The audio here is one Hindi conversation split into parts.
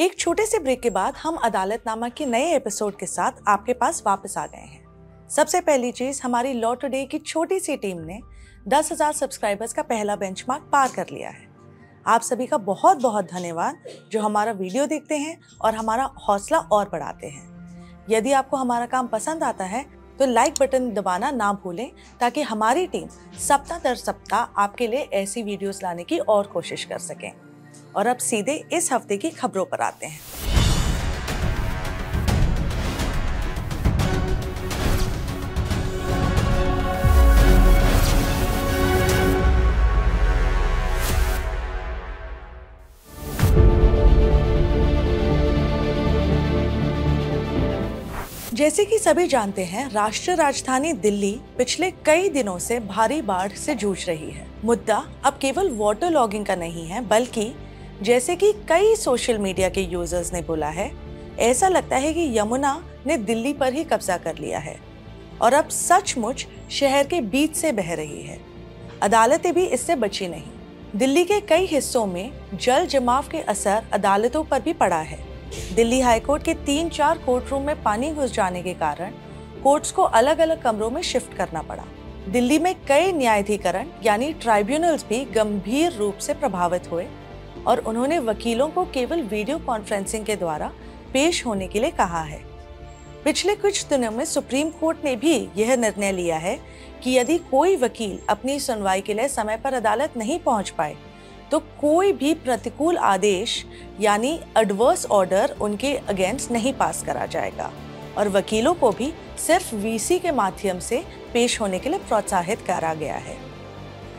एक छोटे से ब्रेक के बाद हम अदालतनामा के नए एपिसोड के साथ आपके पास वापस आ गए हैं। सबसे पहली चीज, हमारी लॉ टुडे की छोटी सी टीम ने 10,000 सब्सक्राइबर्स का पहला बेंचमार्क पार कर लिया है। आप सभी का बहुत बहुत धन्यवाद जो हमारा वीडियो देखते हैं और हमारा हौसला और बढ़ाते हैं। यदि आपको हमारा काम पसंद आता है तो लाइक बटन दबाना ना भूलें ताकि हमारी टीम सप्ताह दर सप्ताह आपके लिए ऐसी वीडियोस लाने की और कोशिश कर सकें। और अब सीधे इस हफ्ते की खबरों पर आते हैं। जैसे कि सभी जानते हैं, राष्ट्रीय राजधानी दिल्ली पिछले कई दिनों से भारी बाढ़ से जूझ रही है। मुद्दा अब केवल वाटर लॉगिंग का नहीं है, बल्कि जैसे कि कई सोशल मीडिया के यूजर्स ने बोला है, ऐसा लगता है कि यमुना ने दिल्ली पर ही कब्जा कर लिया है और अब सचमुच शहर के बीच से बह रही है। अदालतें भी इससे बची नहीं। दिल्ली के कई हिस्सों में जल जमाव के असर अदालतों पर भी पड़ा है। दिल्ली हाईकोर्ट के 3-4 कोर्ट रूम में पानी घुस जाने के कारण कोर्ट्स को अलग अलग कमरों में शिफ्ट करना पड़ा। दिल्ली में कई न्यायाधिकरण यानी ट्राइब्यूनल्स भी गंभीर रूप से प्रभावित हुए और उन्होंने वकीलों को केवल वीडियो कॉन्फ्रेंसिंग के द्वारा पेश होने के लिए कहा है। पिछले कुछ दिनों में सुप्रीम कोर्ट ने भी यह निर्णय लिया है कि यदि कोई वकील अपनी सुनवाई के लिए समय पर अदालत नहीं पहुंच पाए तो कोई भी प्रतिकूल आदेश यानी एडवर्स ऑर्डर उनके अगेंस्ट नहीं पास करा जाएगा और वकीलों को भी सिर्फ वीसी के माध्यम से पेश होने के लिए प्रोत्साहित करा गया है।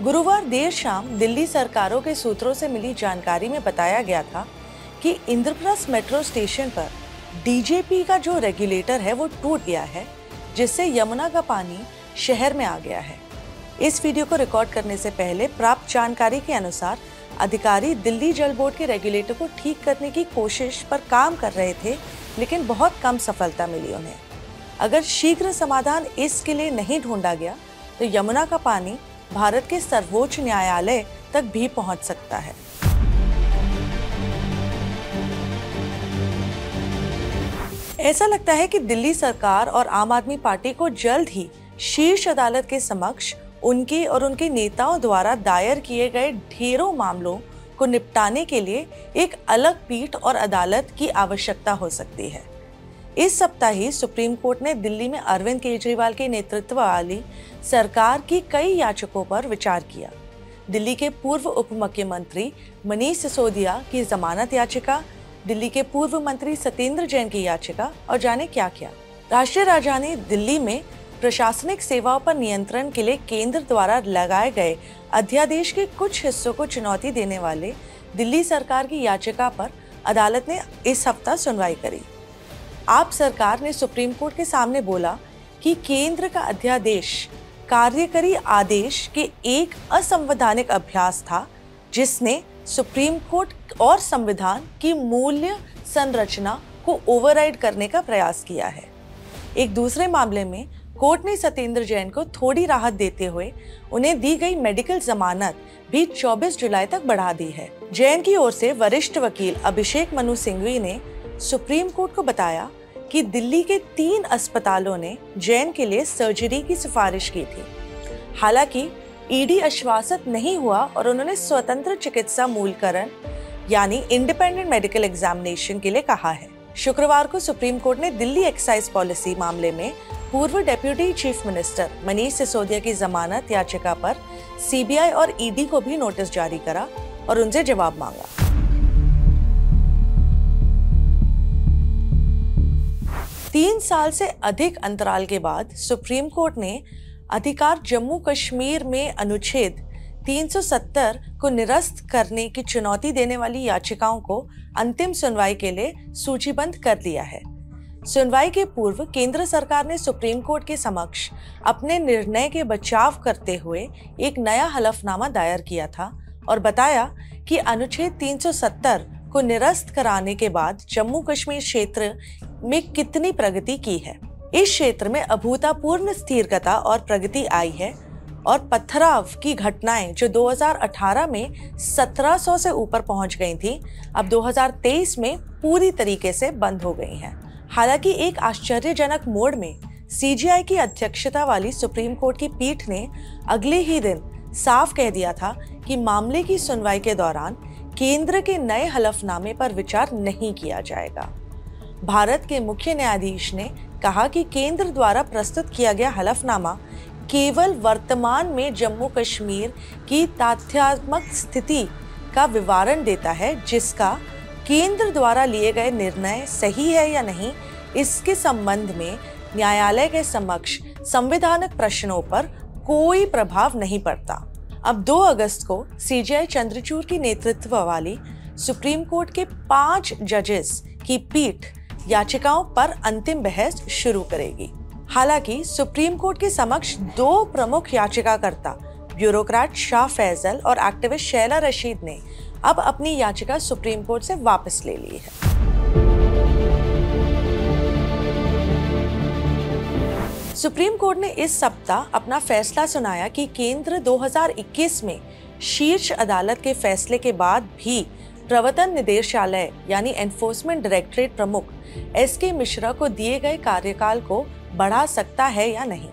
गुरुवार देर शाम दिल्ली सरकारों के सूत्रों से मिली जानकारी में बताया गया था कि इंद्रप्रस्थ मेट्रो स्टेशन पर डीजेपी का जो रेगुलेटर है वो टूट गया है, जिससे यमुना का पानी शहर में आ गया है। इस वीडियो को रिकॉर्ड करने से पहले प्राप्त जानकारी के अनुसार अधिकारी दिल्ली जल बोर्ड के रेगुलेटर को ठीक करने की कोशिश पर काम कर रहे थे, लेकिन बहुत कम सफलता मिली उन्हें। अगर शीघ्र समाधान इसके लिए नहीं ढूंढा गया तो यमुना का पानी भारत के सर्वोच्च न्यायालय तक भी पहुंच सकता है। ऐसा लगता है कि दिल्ली सरकार और आम आदमी पार्टी को जल्द ही शीर्ष अदालत के समक्ष उनके और उनके नेताओं द्वारा दायर किए गए ढेरों मामलों को निपटाने के लिए एक अलग पीठ और अदालत की आवश्यकता हो सकती है। इस सप्ताह ही सुप्रीम कोर्ट ने दिल्ली में अरविंद केजरीवाल के नेतृत्व वाली सरकार की कई याचिकाओं पर विचार किया। दिल्ली के पूर्व उप मुख्यमंत्री मनीष सिसोदिया की जमानत याचिका, दिल्ली के पूर्व मंत्री सत्येंद्र जैन की याचिका और जाने क्या क्या। राष्ट्रीय राजधानी दिल्ली में प्रशासनिक सेवाओं पर नियंत्रण के लिए केंद्र द्वारा लगाए गए अध्यादेश के कुछ हिस्सों को चुनौती देने वाले दिल्ली सरकार की याचिका पर अदालत ने इस हफ्ता सुनवाई करी। आप सरकार ने सुप्रीम कोर्ट के सामने बोला कि केंद्र का अध्यादेश कार्यकारी आदेश के एक असंवैधानिक अभ्यास था, जिसने सुप्रीम कोर्ट और संविधान की मूल्य संरचना को ओवरराइड करने का प्रयास किया है। एक दूसरे मामले में कोर्ट ने सत्येंद्र जैन को थोड़ी राहत देते हुए उन्हें दी गई मेडिकल जमानत भी 24 जुलाई तक बढ़ा दी है। जैन की ओर से वरिष्ठ वकील अभिषेक मनु सिंघवी ने सुप्रीम कोर्ट को बताया कि दिल्ली के 3 अस्पतालों ने जैन के लिए सर्जरी की सिफारिश की थी। हालांकि ईडी आश्वासित नहीं हुआ और उन्होंने स्वतंत्र चिकित्सा मूल्यांकन यानी इंडिपेंडेंट मेडिकल एग्जामिनेशन के लिए कहा है। शुक्रवार को सुप्रीम कोर्ट ने दिल्ली एक्साइज पॉलिसी मामले में पूर्व deputy chief minister Manish Sisodia की जमानत याचिका पर सीबीआई और ईडी को भी नोटिस जारी करा और उनसे जवाब मांगा। तीन साल से अधिक अंतराल के बाद सुप्रीम कोर्ट ने अधिकार जम्मू कश्मीर में अनुच्छेद 370 को निरस्त करने की चुनौती देने वाली याचिकाओं को अंतिम सुनवाई के लिए सूचीबद्ध कर लिया है। सुनवाई के पूर्व केंद्र सरकार ने सुप्रीम कोर्ट के समक्ष अपने निर्णय के बचाव करते हुए एक नया हलफनामा दायर किया था और बताया कि अनुच्छेद 370 को निरस्त कराने के बाद जम्मू कश्मीर क्षेत्र में कितनी प्रगति की है। इस क्षेत्र में अभूतपूर्व स्थिरता और प्रगति आई है और पथराव की घटनाएं जो 2018 में 1700 से ऊपर पहुंच गई थी, अब 2023 में पूरी तरीके से बंद हो गई हैं। हालांकि एक आश्चर्यजनक मोड़ में सीजेआई की अध्यक्षता वाली सुप्रीम कोर्ट की पीठ ने अगले ही दिन साफ कह दिया था कि मामले की सुनवाई के दौरान केंद्र के नए हलफनामे पर विचार नहीं किया जाएगा। भारत के मुख्य न्यायाधीश ने कहा कि केंद्र द्वारा प्रस्तुत किया गया हलफनामा केवल वर्तमान में जम्मू कश्मीर की तथ्यात्मक स्थिति का विवरण देता है, जिसका केंद्र द्वारा लिए गए निर्णय सही है या नहीं, इसके संबंध में न्यायालय के समक्ष संवैधानिक प्रश्नों पर कोई प्रभाव नहीं पड़ता। अब 2 अगस्त को सीजेआई चंद्रचूड़ की नेतृत्व वाली सुप्रीम कोर्ट के 5 जजेस की पीठ याचिकाओं पर अंतिम बहस शुरू करेगी। हालांकि सुप्रीम कोर्ट के समक्ष 2 प्रमुख याचिकाकर्ता ब्यूरोक्रेट शाह फैसल और एक्टिविस्ट शैला रशीद ने अब अपनी याचिका सुप्रीम कोर्ट से वापस ले ली है। सुप्रीम कोर्ट ने इस सप्ताह अपना फैसला सुनाया कि केंद्र 2021 में शीर्ष अदालत के फैसले के बाद भी प्रवर्तन निदेशालय यानी एनफोर्समेंट डायरेक्टरेट प्रमुख एसके मिश्रा को दिए गए कार्यकाल को बढ़ा सकता है या नहीं।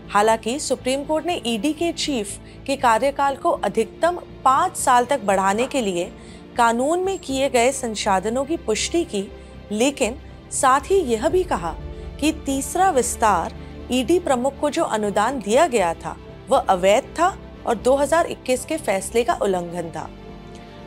हालांकि सुप्रीम कोर्ट ने ईडी के चीफ के कार्यकाल को अधिकतम 5 साल तक बढ़ाने के लिए कानून में किए गए संशोधनों की पुष्टि की, लेकिन साथ ही यह भी कहा कि तीसरा विस्तार ईडी प्रमुख को जो अनुदान दिया गया था वह अवैध था और 2021 के फैसले का उल्लंघन था।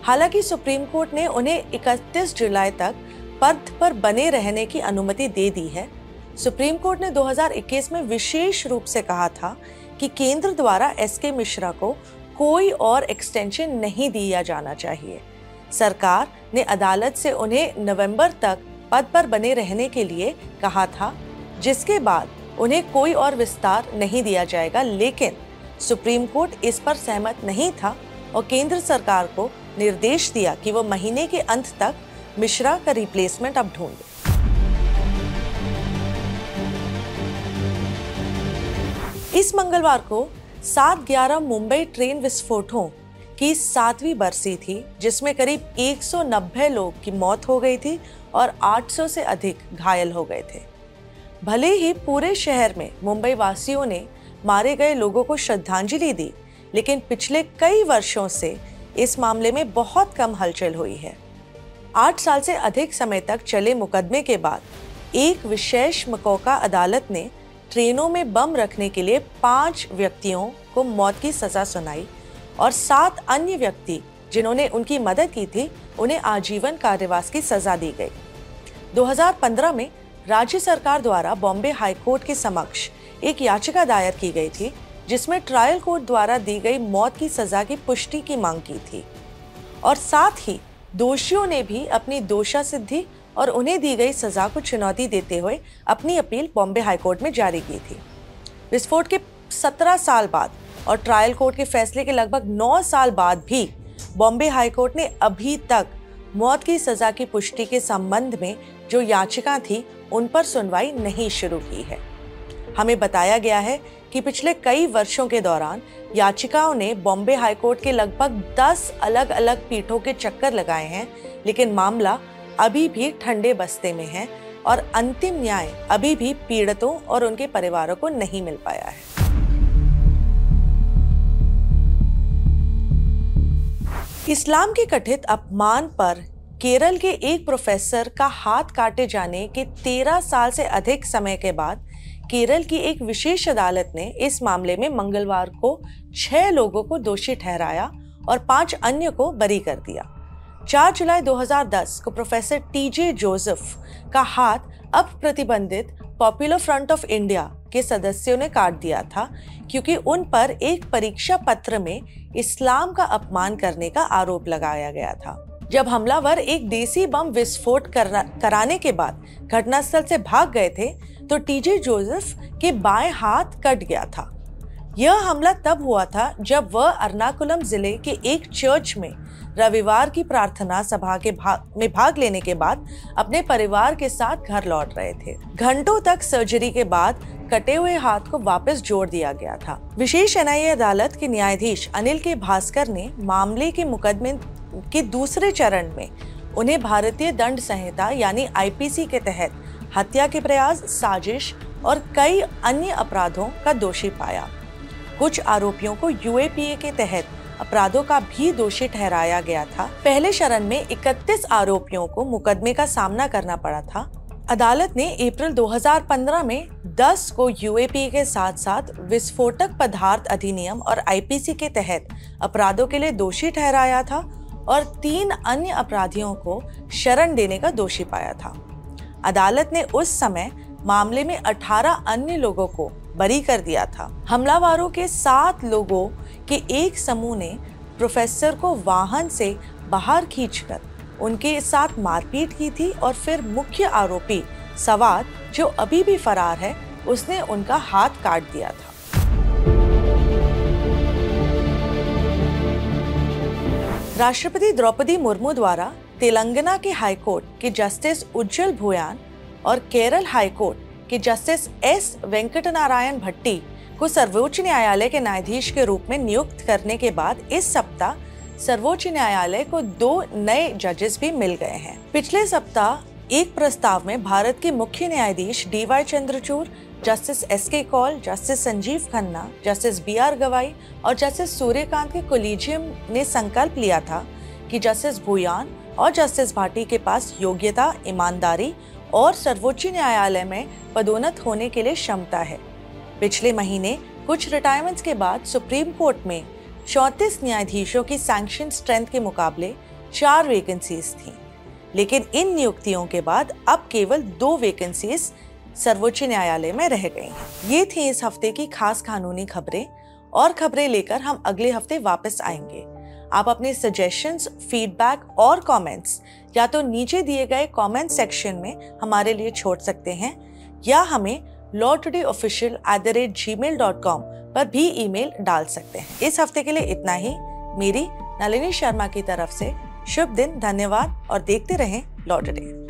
हालांकि सुप्रीम कोर्ट ने उन्हें 31 जुलाई तक पद पर बने रहने की अनुमति दे दी है। सुप्रीम कोर्ट ने 2021 में विशेष रूप से कहा था कि केंद्र द्वारा एसके मिश्रा को कोई और एक्सटेंशन नहीं दिया जाना चाहिए। सरकार ने अदालत से उन्हें नवंबर तक पद पर बने रहने के लिए कहा था, जिसके बाद उन्हें कोई और विस्तार नहीं दिया जाएगा, लेकिन सुप्रीम कोर्ट इस पर सहमत नहीं था और केंद्र सरकार को निर्देश दिया कि वो महीने के अंत तक मिश्रा का रिप्लेसमेंट अब ढूंढे। इस मंगलवार को 7/11 मुंबई ट्रेन विस्फोटों की 7वीं बरसी थी, जिसमें करीब 190 लोग की मौत हो गई थी और 800 से अधिक घायल हो गए थे। भले ही पूरे शहर में मुंबई वासियों ने मारे गए लोगों को श्रद्धांजलि दी, लेकिन पिछले कई वर्षों से इस मामले में बहुत कम हलचल हुई है। 8 साल से अधिक समय तक चले मुकदमे के बाद एक विशेष मकौका अदालत ने ट्रेनों में बम रखने के लिए 5 व्यक्तियों को मौत की सजा सुनाई और 7 अन्य व्यक्ति जिन्होंने उनकी मदद की थी उन्हें आजीवन कारावास की सजा दी गई। 2015 में राज्य सरकार द्वारा बॉम्बे हाई कोर्ट के समक्ष एक याचिका दायर की गई थी, जिसमें ट्रायल कोर्ट द्वारा दी गई मौत की सजा की पुष्टि की मांग की थी और साथ ही दोषियों ने भी अपनी दोषा सिद्धि और उन्हें दी गई सजा को चुनौती देते हुए अपनी अपील बॉम्बे हाई कोर्ट में जारी की थी। विस्फोट के 17 साल बाद और ट्रायल कोर्ट के फैसले के लगभग 9 साल बाद भी बॉम्बे हाई कोर्ट ने अभी तक मौत की सजा की पुष्टि के संबंध में जो याचिका थी उन पर सुनवाई नहीं शुरू की है। हमें बताया गया है कि पिछले कई वर्षों के दौरान याचिकाओं ने बॉम्बे हाई कोर्ट के लगभग 10 अलग अलग पीठों के चक्कर लगाए हैं, लेकिन मामला अभी भी ठंडे बस्ते में है और अंतिम न्याय अभी भी पीड़ितों और उनके परिवारों को नहीं मिल पाया है। इस्लाम के कथित अपमान पर केरल के एक प्रोफेसर का हाथ काटे जाने के 13 साल से अधिक समय के बाद केरल की एक विशेष अदालत ने इस मामले में मंगलवार को 6 लोगों को दोषी ठहराया और 5 अन्य को बरी कर दिया। 4 जुलाई 2010 को प्रोफेसर टीजे जोसेफ का हाथ अब प्रतिबंधित पॉपुलर फ्रंट ऑफ इंडिया के सदस्यों ने काट दिया था, क्योंकि उन पर एक परीक्षा पत्र में इस्लाम का अपमान करने का आरोप लगाया गया था। जब हमलावर एक देसी बम विस्फोट कराने के बाद घटनास्थल से भाग गए थे तो टीजे जोसेफ के बाएं हाथ कट गया था। यह हमला तब हुआ था जब वह एर्नाकुलम जिले के एक चर्च में रविवार की प्रार्थना सभा में भाग लेने के बाद अपने परिवार के साथ घर लौट रहे थे। घंटों तक सर्जरी के बाद कटे हुए हाथ को वापस जोड़ दिया गया था। विशेष एनआईए अदालत के न्यायाधीश अनिल के भास्कर ने मामले के मुकदमे के दूसरे चरण में उन्हें भारतीय दंड संहिता यानी आईपीसी के तहत हत्या के प्रयास, साजिश और कई अन्य अपराधों का दोषी पाया। कुछ आरोपियों को यूएपीए के तहत अपराधों का भी दोषी ठहराया गया था। पहले चरण में 31 आरोपियों को मुकदमे का सामना करना पड़ा था। अदालत ने अप्रैल 2015 में 10 को यूएपीए के साथ साथ विस्फोटक पदार्थ अधिनियम और आईपीसी के तहत अपराधों के लिए दोषी ठहराया था और 3 अन्य अपराधियों को शरण देने का दोषी पाया था। अदालत ने उस समय मामले में 18 अन्य लोगों को बरी कर दिया था। हमलावरों के 7 लोगों के एक समूह ने प्रोफेसर को वाहन से बाहर खींचकर उनके साथ मारपीट की थी और फिर मुख्य आरोपी सवाद, जो अभी भी फरार है, उसने उनका हाथ काट दिया था। राष्ट्रपति द्रौपदी मुर्मू द्वारा तेलंगाना के हाईकोर्ट के जस्टिस उज्जवल भुयान और केरल हाईकोर्ट के जस्टिस एस वेंकटनारायण भट्टी को सर्वोच्च न्यायालय के न्यायाधीश के रूप में नियुक्त करने के बाद इस सप्ताह सर्वोच्च न्यायालय को 2 नए जजेस भी मिल गए हैं। पिछले सप्ताह एक प्रस्ताव में भारत के मुख्य न्यायाधीश DY Chandrachud, justice SK Kaul, justice Sanjiv Khanna, justice BR Gavai और जस्टिस सूर्यकांत के कोलिजियम ने संकल्प लिया था कि जस्टिस भुयान और जस्टिस भाटी के पास योग्यता, ईमानदारी और सर्वोच्च न्यायालय में पदोन्नत होने के लिए क्षमता है। पिछले महीने कुछ रिटायरमेंट्स के बाद सुप्रीम कोर्ट में 34 न्यायाधीशों की सैंक्शन स्ट्रेंथ के मुकाबले 4 वैकेंसीज थीं, लेकिन इन नियुक्तियों के बाद अब केवल 2 वैकेंसीज सर्वोच्च न्यायालय में रह गई हैं। ये थी इस हफ्ते की खास कानूनी खबरें, और खबरें लेकर हम अगले हफ्ते वापस आएंगे। आप अपने सजेशंस, फीडबैक और कमेंट्स या तो नीचे दिए गए कमेंट सेक्शन में हमारे लिए छोड़ सकते हैं या हमें lawtodayofficial@gmail.com पर भी ईमेल डाल सकते हैं। इस हफ्ते के लिए इतना ही। मेरी नलिनी शर्मा की तरफ से शुभ दिन, धन्यवाद और देखते रहें लॉ टुडे।